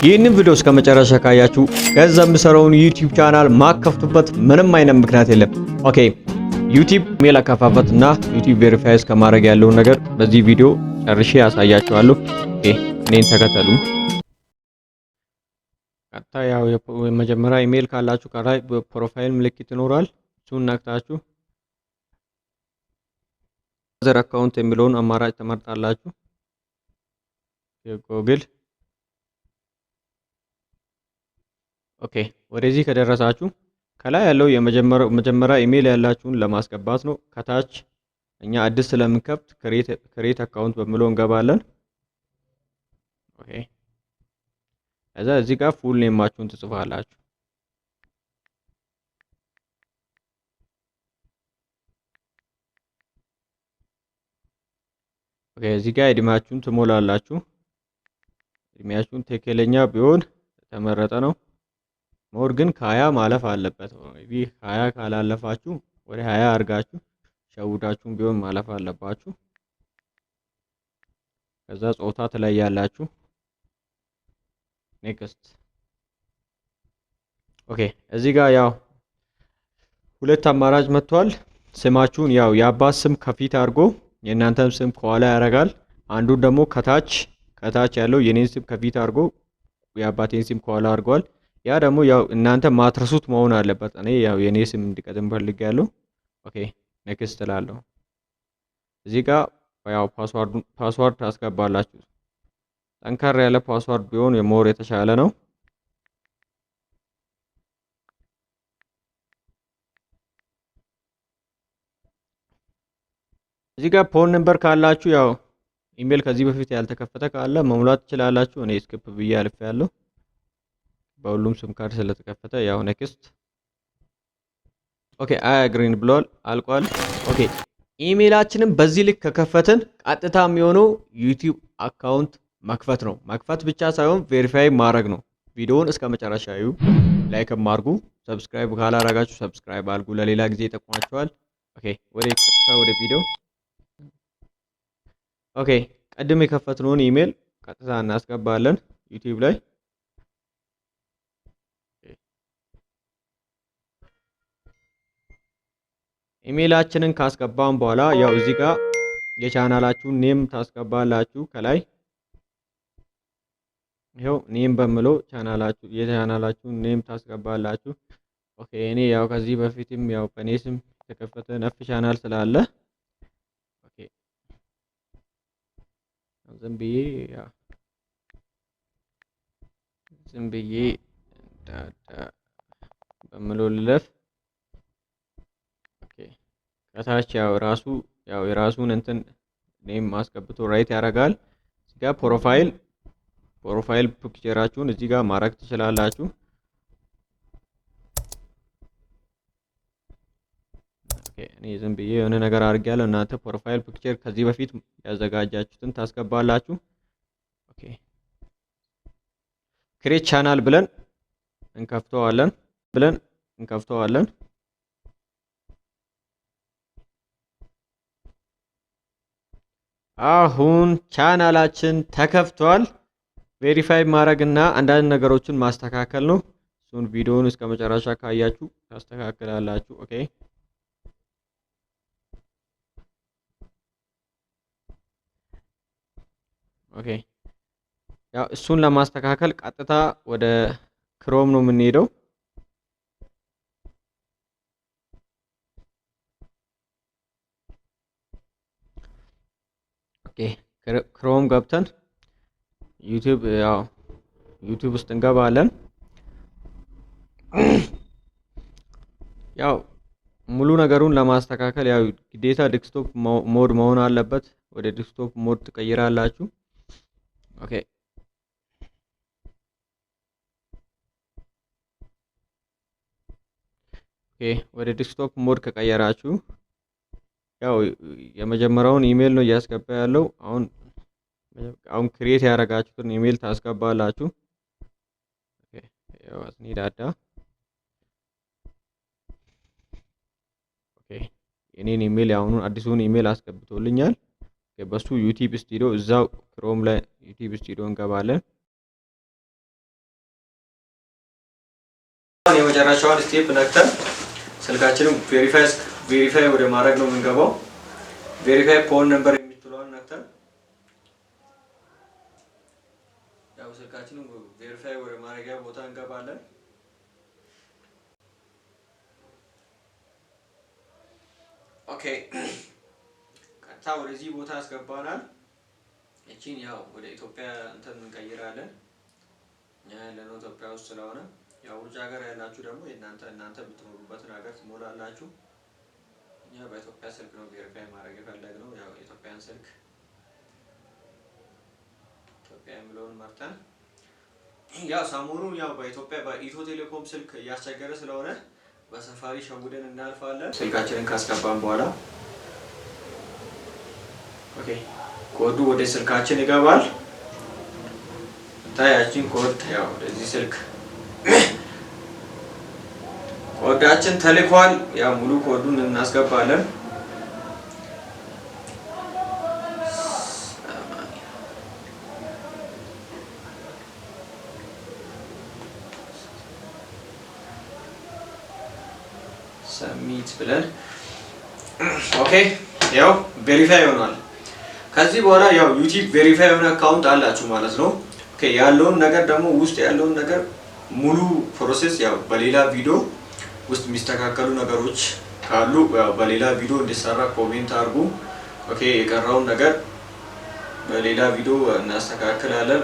ይህንን ቪዲዮ እስከ መጨረሻ ካያችሁ ገንዘብ የምሰራውን ዩቲዩብ ቻናል ማከፍቱበት ምንም አይነት ምክንያት የለም። ኦኬ ዩቲዩብ ኢሜል አከፋፈት እና ዩቲዩብ ቬሪፋይ እስከማድረግ ያለውን ነገር በዚህ ቪዲዮ ጨርሼ ያሳያችኋለሁ። ኦኬ እኔን ተከተሉ። ቀጥታ ያው የመጀመሪያ ኢሜል ካላችሁ ከላይ በፕሮፋይል ምልክት ይኖራል። እሱን ነክታችሁ ዘር አካውንት የሚለውን አማራጭ ተመርጣላችሁ። የጎግል ኦኬ ወደዚህ ከደረሳችሁ ከላይ ያለው የመጀመሪያ ኢሜል ያላችሁን ለማስገባት ነው። ከታች እኛ አዲስ ስለምንከፍት ክሬት አካውንት በሚለው እንገባለን። ኦኬ እዛ እዚህ ጋር ፉል ኔማችሁን ትጽፋላችሁ። ኦኬ እዚህ ጋር እድሜያችሁን ትሞላላችሁ። እድሜያችሁን ትክክለኛ ቢሆን ተመረጠ ነው። ሞር ግን ከ20 ማለፍ አለበት። ይህ 20 ካላለፋችሁ ወደ 20 አድርጋችሁ ሸውዳችሁም ቢሆን ማለፍ አለባችሁ። ከዛ ጾታ ትለያላችሁ። ኔክስት ኦኬ እዚህ ጋር ያው ሁለት አማራጭ መጥቷል። ስማችሁን ያው የአባት ስም ከፊት አድርጎ የእናንተም ስም ከኋላ ያደርጋል። አንዱን ደግሞ ከታች ያለው የኔን ስም ከፊት አድርጎ የአባቴን ስም ከኋላ አድርጓል። ያ ደግሞ ያው እናንተ ማትረሱት መሆን አለበት። እኔ ያው የኔ ስም እንዲቀድም ፈልጋለሁ። ኦኬ ኔክስት እላለሁ። እዚህ ጋር ያው ፓስዋርድ ታስገባላችሁ። ጠንከር ያለ ፓስዋርድ ቢሆን የሞር የተሻለ ነው። እዚህ ጋር ፎን ነምበር ካላችሁ ያው ኢሜል ከዚህ በፊት ያልተከፈተ ካለ መሙላት ትችላላችሁ። እኔ ስኪፕ ብዬ አልፌያለሁ። በሁሉም ስም ካርድ ስለተከፈተ ያው ኔክስት ኦኬ አይ አግሪን ብሏል፣ አልቋል። ኦኬ ኢሜላችንን በዚህ ልክ ከከፈትን ቀጥታ የሚሆነው ዩቲዩብ አካውንት መክፈት ነው። መክፈት ብቻ ሳይሆን ቬሪፋይ ማድረግ ነው። ቪዲዮውን እስከ መጨረሻ እዩ፣ ላይክ አድርጉ፣ ሰብስክራይብ ካላረጋችሁ ሰብስክራይብ አድርጉ፣ ለሌላ ጊዜ ይጠቅማችኋል። ኦኬ ቀጥታ ወደ ቪዲዮ ኦኬ ቀድም የከፈትነውን ኢሜል ቀጥታ እናስገባለን ዩቲዩብ ላይ። ኢሜላችንን ካስገባን በኋላ ያው እዚህ ጋር የቻናላችሁን ኔም ታስገባላችሁ። ከላይ ይሄው ኔም በሚለው የቻናላችሁን ኔም ታስገባላችሁ። ኦኬ እኔ ያው ከዚህ በፊትም ያው በኔ ስም የተከፈተ ነፍ ቻናል ስላለ ኦኬ ዝም ብዬ ዳዳ በሚለው ልለፍ። ከታች ያው የራሱን እንትን ኔም ማስገብቶ ራይት ያደርጋል። እዚህ ጋር ፕሮፋይል ፒክቸራችሁን እዚህ ጋር ማድረግ ትችላላችሁ። ኦኬ እኔ ዝም ብዬ የሆነ ነገር አድርጌያለሁ። እናንተ ፕሮፋይል ፒክቸር ከዚህ በፊት ያዘጋጃችሁትን ታስገባላችሁ። ኦኬ ክሬት ቻናል ብለን እንከፍተዋለን። አሁን ቻናላችን ተከፍቷል። ቬሪፋይ ማድረግና አንዳንድ ነገሮችን ማስተካከል ነው። እሱን ቪዲዮውን እስከ መጨረሻ ካያችሁ ታስተካክላላችሁ። ኦኬ ያው እሱን ለማስተካከል ቀጥታ ወደ ክሮም ነው የምንሄደው። ክሮም ገብተን ዩቲዩብ ውስጥ እንገባለን። ያው ሙሉ ነገሩን ለማስተካከል ያው ግዴታ ዴስክቶፕ ሞድ መሆን አለበት። ወደ ዴስክቶፕ ሞድ ትቀይራላችሁ። ኦኬ ወደ ዴስክቶፕ ሞድ ከቀየራችሁ ያው የመጀመሪያውን ኢሜል ነው እያስገባ ያለው። አሁን ክሬት ያደረጋችሁትን ኢሜል ታስገባላችሁ። ያው አስኒዳዳ የኔን ኢሜል ያሁኑን አዲሱን ኢሜል አስገብቶልኛል። በሱ ዩቲዩብ ስቱዲዮ እዛው ክሮም ላይ ዩቲዩብ ስቱዲዮ እንገባለን። የመጨረሻውን ስቴፕ ነክተን ስልካችንን ቬሪፋይ ወደ ማድረግ ነው የምንገባው። ቬሪፋይ ፎን ነምበር የምትለዋን ነክተን ያው ስልካችንን ቬሪፋይ ወደ ማድረጊያ ቦታ እንገባለን። ኦኬ ቀጥታ ወደዚህ ቦታ ያስገባናል። እቺን ያው ወደ ኢትዮጵያ እንትን እንቀይራለን። እኛ ያለነው ኢትዮጵያ ውስጥ ስለሆነ ያው ውጭ ሀገር ያላችሁ ደግሞ እናንተ የምትኖሩበትን ሀገር ትሞላላችሁ። እኛ በኢትዮጵያ ስልክ ነው ቬሪፋይ ማድረግ የፈለግነው። ያው የኢትዮጵያን ስልክ ኢትዮጵያ የሚለውን መርጠን ያው ሰሞኑን ያው በኢትዮጵያ በኢትዮ ቴሌኮም ስልክ እያስቸገረ ስለሆነ በሰፋሪ ሸውደን እናልፋለን። ስልካችንን ካስገባን በኋላ ኦኬ ኮዱ ወደ ስልካችን ይገባል። ታያችን ኮድ ያው ወደዚህ ስልክ ኮዳችን ተልኳል። ያው ሙሉ ኮዱን እናስገባለን። ሰሚት ብለን ኦኬ ያው ቬሪፋይ ሆኗል። ከዚህ በኋላ ያው ዩቲዩብ ቬሪፋይ የሆነ አካውንት አላችሁ ማለት ነው። ኦኬ ያለውን ነገር ደግሞ ውስጥ ያለውን ነገር ሙሉ ፕሮሰስ ያው በሌላ ቪዲዮ ውስጥ የሚስተካከሉ ነገሮች ካሉ ያው በሌላ ቪዲዮ እንዲሰራ ኮሜንት አድርጉ። ኦኬ የቀረውን ነገር በሌላ ቪዲዮ እናስተካክላለን።